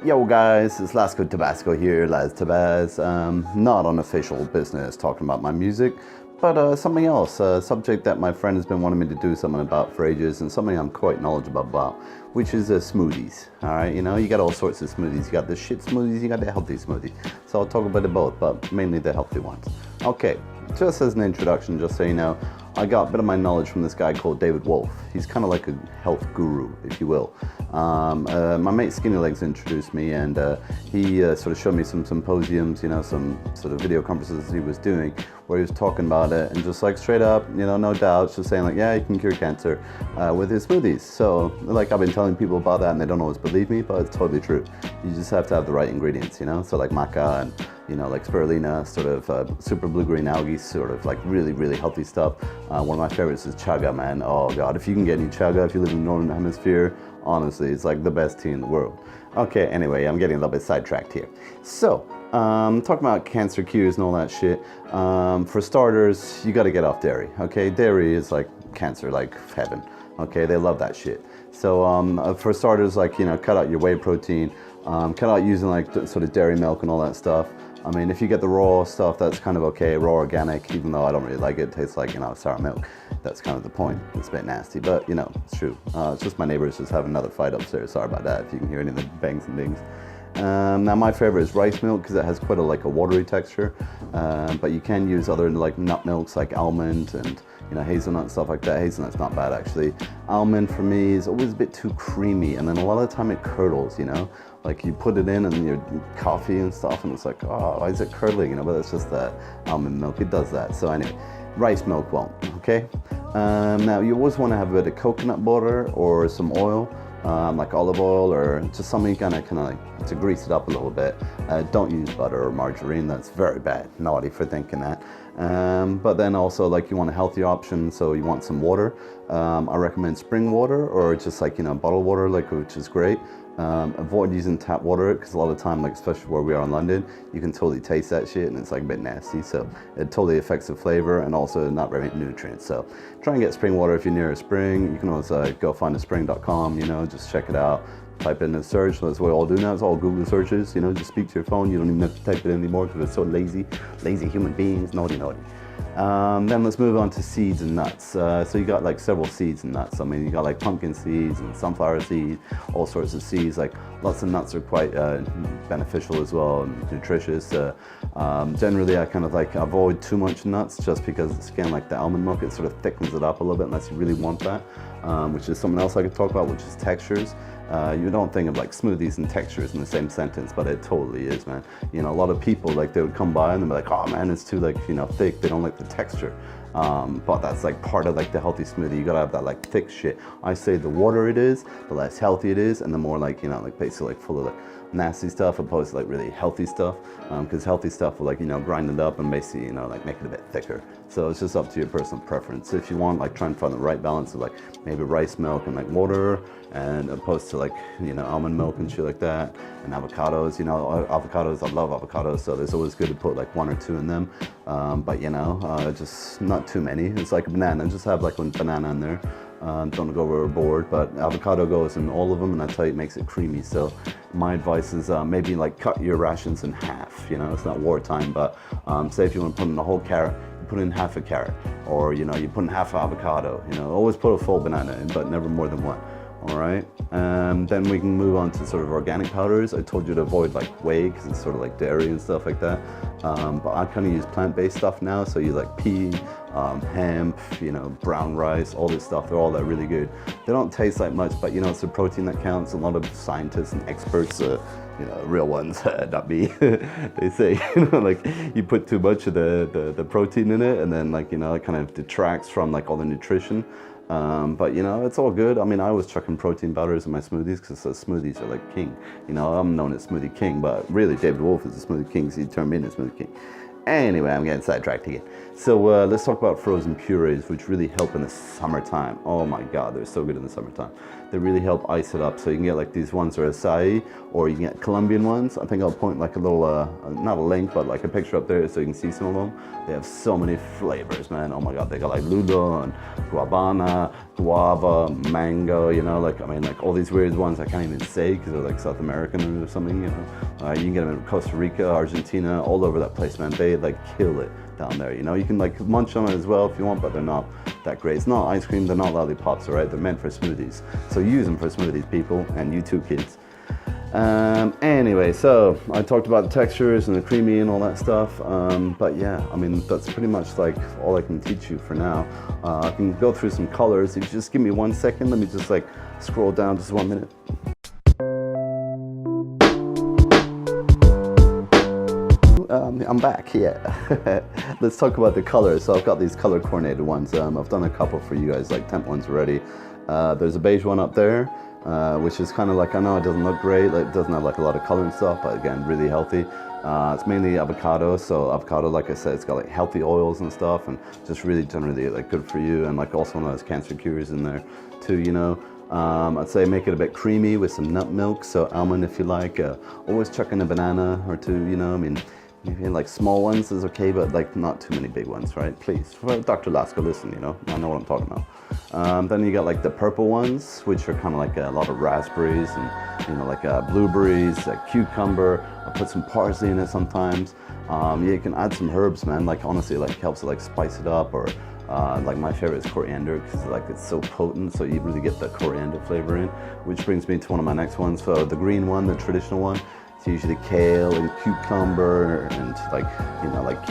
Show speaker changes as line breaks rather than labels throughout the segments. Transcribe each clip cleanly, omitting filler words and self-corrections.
Yo guys, it's Lasco Tabasco here, Las Tabas. Not on official business talking about my music, but something else, a subject that my friend has been wanting me to do something about for ages and something I'm quite knowledgeable about, which is smoothies. Alright, you know, you got all sorts of smoothies. You got the shit smoothies, you got the healthy smoothies. So I'll talk about it both, but mainly the healthy ones. Okay, just as an introduction, just so you know, I got a bit of my knowledge from this guy called David Wolf. He's kind of like a health guru, if you will. My mate Skinny Legs introduced me, and he sort of showed me some symposiums, you know, some sort of video conferences he was doing, where he was talking about it, and just like straight up, you know, no doubts, just saying like, yeah, you can cure cancer with his smoothies. So like I've been telling people about that, and they don't always believe me, but it's totally true. You just have to have the right ingredients, you know. So like maca and like spirulina, sort of super blue-green algae, sort of like really healthy stuff. One of my favorites is chaga, man. Oh God, if you can get any chaga, if you live in the Northern Hemisphere, honestly, it's like the best tea in the world. Okay, anyway, I'm getting a little bit sidetracked here. So, talking about cancer cures and all that shit. For starters, you gotta get off dairy, okay? Dairy is like cancer, like heaven, okay? They love that shit. So, for starters, like, you know, cut out your whey protein, cut out using like sort of dairy milk and all that stuff. I mean, if you get the raw stuff, that's kind of okay, raw organic, even though I don't really like it. It tastes like, you know, sour milk. That's kind of the point. It's a bit nasty, but, you know, it's true. It's just my neighbors just having another fight upstairs. Sorry about that, if you can hear any of the bangs and dings. Now, my favorite is rice milk because it has quite a watery texture, but you can use other like nut milks like almond and, you know, hazelnut and stuff like that. Hazelnut's not bad, actually. Almond for me is always a bit too creamy, and then a lot of the time it curdles, you know? Like you put it in and your coffee and stuff, and it's like, oh, why is it curdling? You know, but it's just that almond milk. It does that. So anyway, rice milk won't, okay? Now you always want to have a bit of coconut butter or some oil, like olive oil or just something kind of like to grease it up a little bit. Don't use butter or margarine. That's very bad. Naughty for thinking that. But then also like you want a healthy option, so you want some water. I recommend spring water or just like, you know, bottled water, like, which is great. Avoid using tap water because a lot of the time, like especially where we are in London, you can totally taste that shit and it's like a bit nasty, so it totally affects the flavor and also not very nutrients. So try and get spring water if you're near a spring. You can always go find a spring.com, you know, just check it out, type in a search. That's what we all do now. It's all Google searches, you know, just speak to your phone. You don't even have to type it anymore because we're so lazy human beings, naughty. Then let's move on to seeds and nuts. So you got like several seeds and nuts. I mean, you got like pumpkin seeds and sunflower seeds, all sorts of seeds. Like lots of nuts are quite beneficial as well and nutritious. Generally, I kind of like avoid too much nuts just because it's again like the almond milk. It sort of thickens it up a little bit unless you really want that, which is something else I could talk about, which is textures. You don't think of like smoothies and textures in the same sentence, but it totally is, man. You know, a lot of people, like they would come by and they'd be like, oh man, it's too like, you know, thick. They don't like the texture. But that's like part of like the healthy smoothie. You gotta have that like thick shit. I say the water it is, the less healthy it is, and the more like, you know, like basically like full of like nasty stuff opposed to like really healthy stuff, because healthy stuff will like, you know, grind it up and basically, you know, like make it a bit thicker. So it's just up to your personal preference. If you want, like, try and find the right balance of like maybe rice milk and like water, and opposed to like, you know, almond milk and shit like that, and avocados. You know, avocados, I love avocados, so it's always good to put like 1 or 2 in them, but you know, just not too many. It's like a banana, just have like one banana in there. Don't go overboard, but avocado goes in all of them, and I tell you, it makes it creamy. So my advice is maybe like cut your rations in half. You know, it's not wartime, but say if you want to put in a whole carrot, you put in half a carrot, or you know, you put in half an avocado. You know, always put a full banana in, but never more than one. All right, then we can move on to sort of organic powders. I told you to avoid like whey because it's sort of like dairy and stuff like that. But I kind of use plant-based stuff now. So you like pea, hemp, you know, brown rice, all this stuff. They're all that really good. They don't taste like much, but you know, it's the protein that counts. A lot of scientists and experts, you know, real ones, not me, they say, you know, like you put too much of the protein in it, and then like, you know, it kind of detracts from like all the nutrition. But you know, it's all good. I mean, I was chucking protein powders in my smoothies because smoothies are like king. You know, I'm known as Smoothie King, but really David Wolf is the Smoothie King, so he turned me into Smoothie King. Anyway, I'm getting sidetracked again. So let's talk about frozen purees, which really help in the summertime. Oh my God, they're so good in the summertime. they really help ice it up. So you can get like these ones that are acai, or you can get Colombian ones. I think I'll point like a little, not a link, but like a picture up there so you can see some of them. They have so many flavors, man. Oh my God, they got like lulo and guabana, guava, mango, you know, like, I mean, like all these weird ones I can't even say because they're like South American or something, you know. You can get them in Costa Rica, Argentina, all over that place, man. They like kill it down there, you know. You can like munch on it as well if you want, but they're not that great. It's not ice cream, they're not lollipops, all right? They're meant for smoothies. So use them for smoothies, people, and you too, kids. Anyway, so I talked about the textures and the creamy and all that stuff, but yeah, I mean, that's pretty much like all I can teach you for now. I can go through some colors. If you just give me 1 second, let me just like scroll down just 1 minute. I'm back, yeah. Let's talk about the colors. So I've got these color coordinated ones. I've done a couple for you guys, like temp ones already. There's a beige one up there, which is kind of like, I know it doesn't look great, like it doesn't have like a lot of color and stuff, but again, really healthy. It's mainly avocado, so avocado, like I said, it's got like healthy oils and stuff, and just really generally like good for you, and like also one of those cancer cures in there too, you know. I'd say make it a bit creamy with some nut milk, so almond if you like. Always chuck in a banana or two, you know, I mean, maybe like small ones is okay, but like not too many big ones, right? Please, well, Dr. Lasco, listen, you know, I know what I'm talking about. Then you got like the purple ones, which are kind of like a lot of raspberries and, you know, like blueberries, cucumber. I put some parsley in it sometimes. Yeah, you can add some herbs, man. Like honestly, like helps to like spice it up, or like my favorite is coriander because like it's so potent, so you really get the coriander flavor in. Which brings me to one of my next ones. So the green one, the traditional one. It's usually kale and cucumber and like, you know, like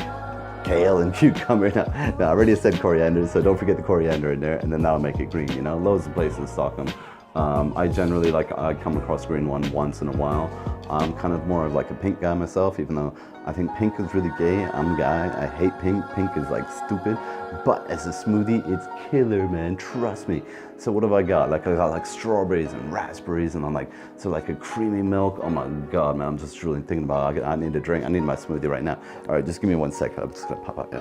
kale and cucumber. Now, I already said coriander, so don't forget the coriander in there, and then that'll make it green, you know. Loads of places stock them. I generally like, I come across green one once in a while. I'm kind of more of like a pink guy myself, even though I think pink is really gay. I'm a guy, I hate pink. Pink is like stupid, but as a smoothie, it's killer, man, trust me. So what have I got? Like I got like strawberries and raspberries, and I'm like, so like a creamy milk. Oh my God, man, I'm just really thinking about it. I need a drink, I need my smoothie right now. All right, just give me 1 second, I'm just gonna pop out. Yeah.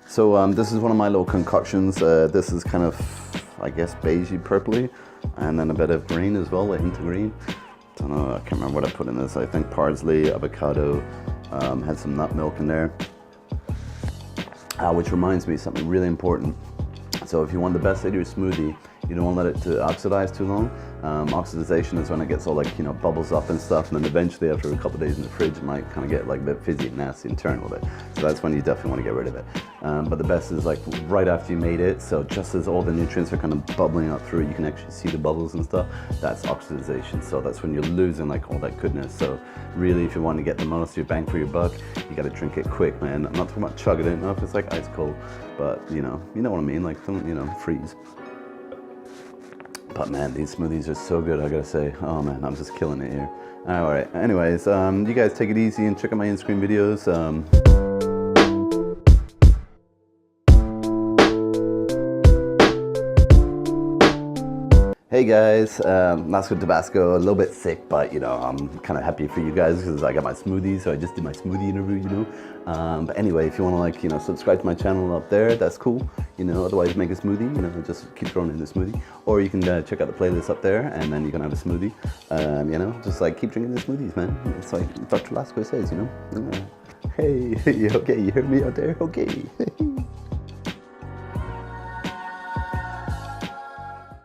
So this is one of my little concoctions. This is kind of, I guess, beigey purpley, and then a bit of green as well, a hint of green. Don't know, I can't remember what I put in this. I think parsley, avocado, had some nut milk in there. Which reminds me of something really important. So if you want the best out of your smoothie, you don't want to let it to oxidize too long. Oxidization is when it gets all like, you know, bubbles up and stuff, and then eventually after a couple of days in the fridge, it might kind of get like a bit fizzy and nasty and turn a little bit. So that's when you definitely want to get rid of it. But the best is like right after you made it, so just as all the nutrients are kind of bubbling up through it, you can actually see the bubbles and stuff. That's oxidization. So that's when you're losing like all that goodness. So really, if you want to get the most of your bang for your buck, you got to drink it quick, man. I'm not talking about chugging it, not if it's like ice cold, but you know what I mean, like don't, you know, freeze. But man, these smoothies are so good, I gotta say. Oh man, I'm just killing it here. All right, anyways, you guys take it easy and check out my in-screen videos. Hey guys, Lasco Tabasco, a little bit sick, but you know, I'm kind of happy for you guys because I got my smoothie, so I just did my smoothie interview, you know. But anyway, if you want to like, you know, subscribe to my channel up there, that's cool. You know, otherwise make a smoothie, you know, just keep throwing in the smoothie. Or you can check out the playlist up there and then you can have a smoothie. You know, just like keep drinking the smoothies, man. It's like Dr. Lasco says, you know. Hey, okay, you heard me out there? Okay.